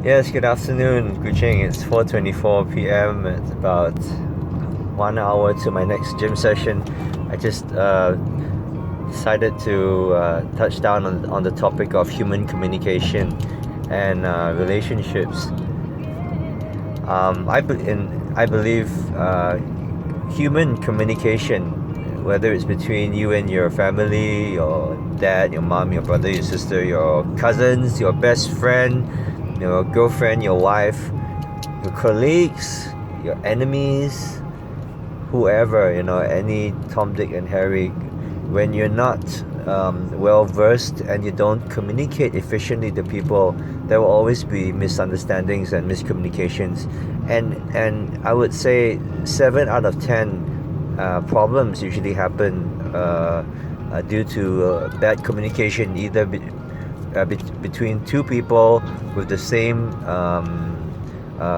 Yes, good afternoon, Kuching. It's 4:24 p.m. It's about 1 hour to my next gym session. I just decided to touch down on the topic of human communication and relationships. I believe human communication, whether it's between you and your family, your dad, your mom, your brother, your sister, your cousins, your best friend, your girlfriend, your wife, your colleagues, your enemies, whoever, any Tom, Dick, and Harry, when you're not well versed and you don't communicate efficiently to people, there will always be misunderstandings and miscommunications. And I would say 7 out of 10 problems usually happen due to bad communication, either between two people with the same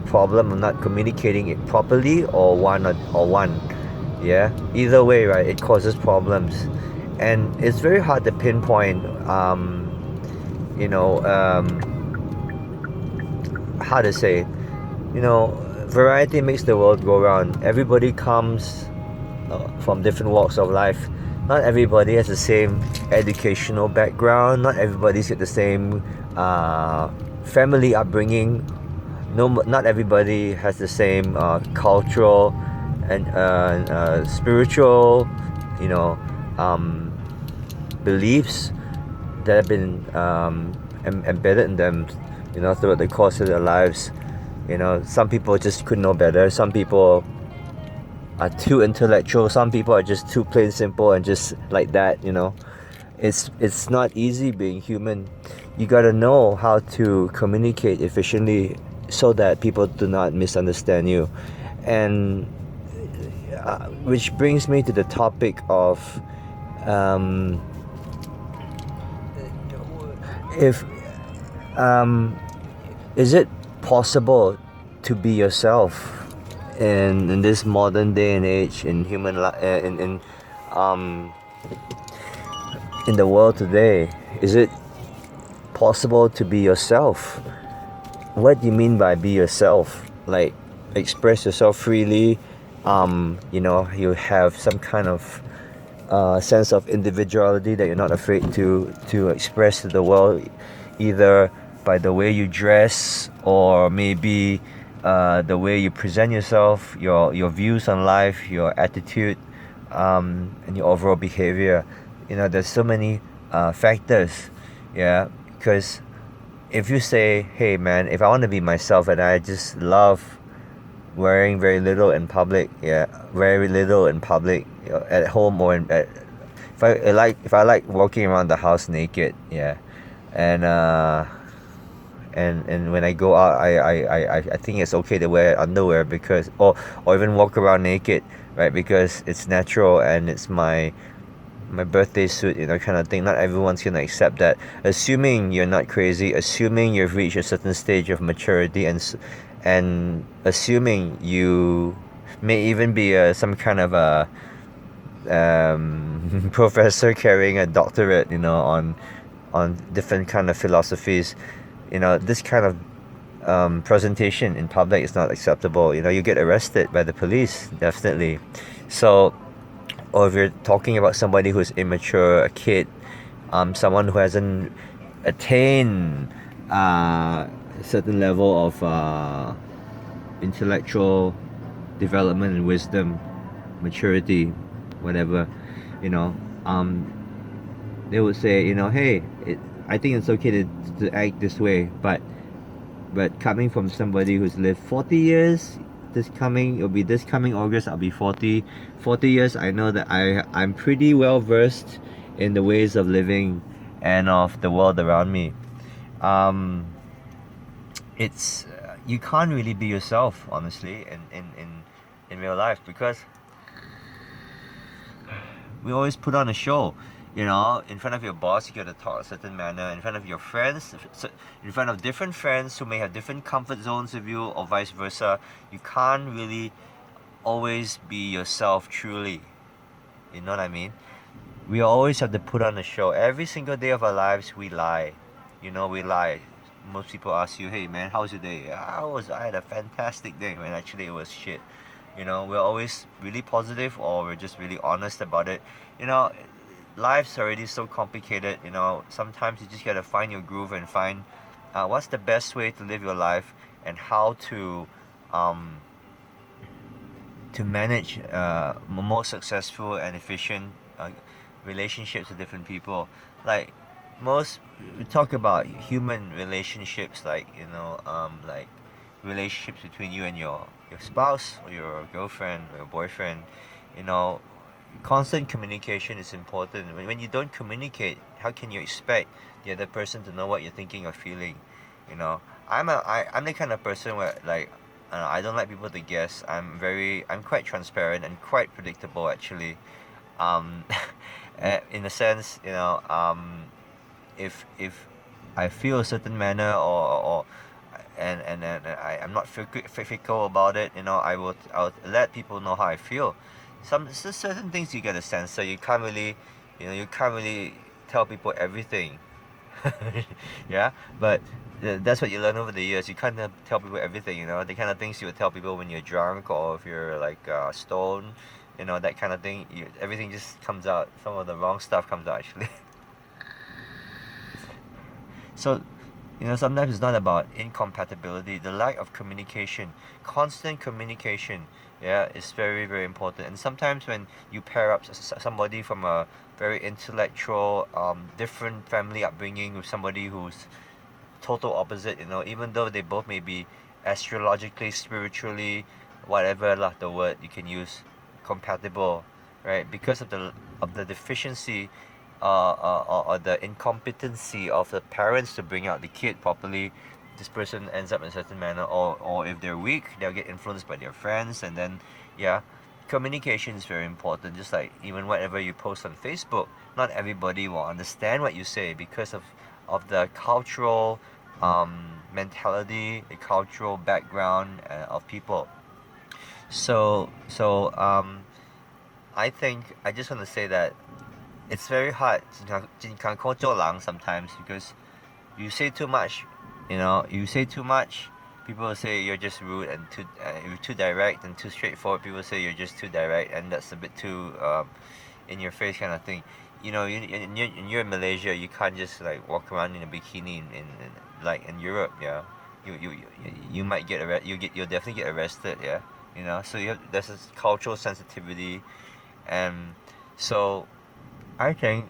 problem of not communicating it properly, or one. Yeah, either way, right, it causes problems, and it's very hard to pinpoint you know how to say, variety makes the world go round. Everybody comes from different walks of life. Not everybody has the same educational background. Not everybody's got the same family upbringing. No, not everybody has the same cultural and spiritual, you know, um, beliefs that have been embedded in them, throughout the course of their lives. Some people just could know better. Some people are too intellectual. Some people are just too plain simple and just like that. It's not easy being human. You gotta know how to communicate efficiently so that people do not misunderstand you. And which brings me to the topic of um, if um, is it possible to be yourself in this modern day and age in um, in the world today? Is it possible to be yourself? What do you mean by be yourself? Like, express yourself freely. You have some kind of sense of individuality that you're not afraid to express to the world, either by the way you dress, or maybe the way you present yourself, your views on life, your attitude, and your overall behavior. There's so many factors. Yeah, because if you say, hey man, if I want to be myself and I just love wearing very little in public, yeah, very little in public, at home, or if I like walking around the house naked, yeah, and and when I go out, I think it's okay to wear underwear, because or even walk around naked, right? Because it's natural and it's my birthday suit, kind of thing. Not everyone's gonna accept that. Assuming you're not crazy, assuming you've reached a certain stage of maturity, and assuming you may even be some kind of a professor carrying a doctorate, on different kind of philosophies. This kind of presentation in public is not acceptable. You get arrested by the police, definitely. So, or if you're talking about somebody who's immature, a kid, someone who hasn't attained a certain level of intellectual development and wisdom, maturity, whatever, you know, um, they would say, hey, I think it's okay to act this way, but coming from somebody who's lived 40 years, this coming August, I'll be 40 years. I know that I'm pretty well versed in the ways of living and of the world around me. um it's You can't really be yourself, honestly, in real life, because we always put on a show. In front of your boss, you gotta talk a certain manner. In front of your friends, in front of different friends who may have different comfort zones with you, or vice versa, you can't really always be yourself truly. You know what I mean? We always have to put on a show. Every single day of our lives, we lie. We lie. most people ask you, hey man, how's your day? I had a fantastic day, when actually it was shit. We're always really positive, or we're just really honest about it. you know Life's already so complicated. Sometimes you just gotta find your groove and find what's the best way to live your life, and how um, to manage more successful and efficient relationships with different people. Like most, we talk about human relationships, like relationships between you and your spouse, or your girlfriend, or your boyfriend. You know, Constant communication is important. When you don't communicate, how can you expect the other person to know what you're thinking or feeling? You know, I'm the kind of person where, like, I don't like people to guess. I'm quite transparent and quite predictable, actually. Um, in a sense, if I feel a certain manner, or and I'm not fickle about it. I'll let people know how I feel. Certain things you get a sense, so you can't really tell people everything. Yeah, but that's what you learn over the years. You can't tell people everything. The kind of things you would tell people when you're drunk, or if you're like stoned. That kind of thing. Everything just comes out. Some of the wrong stuff comes out, actually. So, sometimes it's not about incompatibility. The lack of communication, constant communication, yeah, is very, very important. And sometimes when you pair up somebody from a very intellectual, different family upbringing, with somebody who's total opposite, even though they both may be astrologically, spiritually, whatever lah the word you can use, compatible, right? Because of the deficiency, or the incompetency of the parents to bring out the kid properly, this person ends up in a certain manner. Or if they're weak, they'll get influenced by their friends, and then, yeah. Communication is very important. Just like even whatever you post on Facebook, not everybody will understand what you say, because of the cultural mentality, the cultural background of people. So I think I just want to say that it's very hard 金康扣做狼 sometimes, because you say too much. You say too much, people will say you're just rude, and you're too direct and too straightforward. People say you're just too direct, and that's a bit too in your face kind of thing. You're in Malaysia, you can't just like walk around in a bikini in like in Europe. Yeah, you might you'll definitely get arrested. Yeah, so there's this cultural sensitivity. And so I think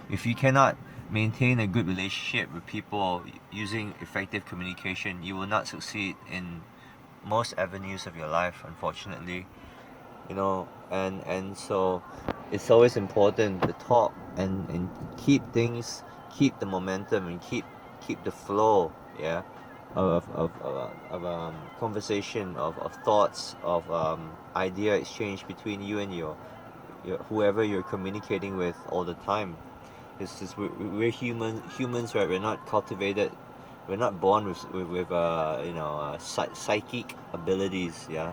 if you cannot maintain a good relationship with people using effective communication, you will not succeed in most avenues of your life, unfortunately. And so it's always important to talk, and keep the momentum, and keep the flow, yeah, of conversation, of thoughts, of idea exchange between you and your whoever you're communicating with all the time. It's just we're humans, right? We're not cultivated. We're not born with psychic abilities. Yeah,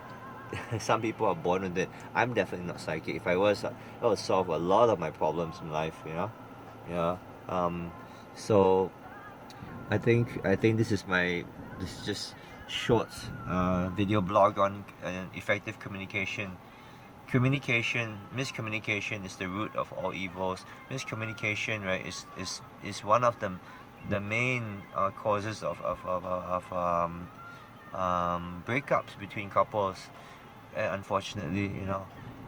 some people are born with it. I'm definitely not psychic. If I was, I would solve a lot of my problems in life. Yeah. So I think this is just short video blog on effective communication. Miscommunication is the root of all evils. Miscommunication, right, is one of the main causes of breakups between couples, unfortunately.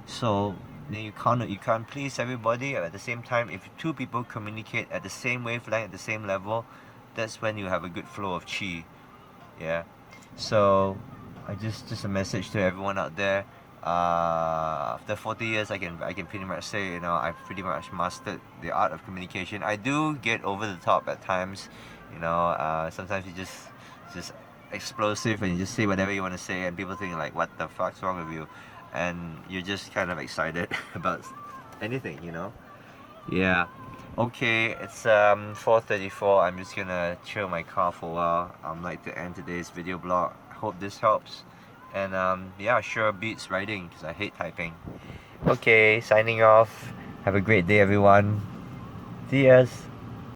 So then you can't please everybody at the same time. If two people communicate at the same wavelength, at the same level, that's when you have a good flow of chi. Yeah. So I just a message to everyone out there. After 40 years, I can pretty much say, I've pretty much mastered the art of communication. I do get over the top at times. Sometimes you just explosive, and you just say whatever you want to say, and people think like, what the fuck's wrong with you? And you're just kind of excited about anything. Yeah. Okay, it's 4:34. I'm just gonna chill my car for a while. I'd like to end today's video blog. Hope this helps. And yeah, sure beats writing, because I hate typing. Okay, signing off. Have a great day, everyone. identity as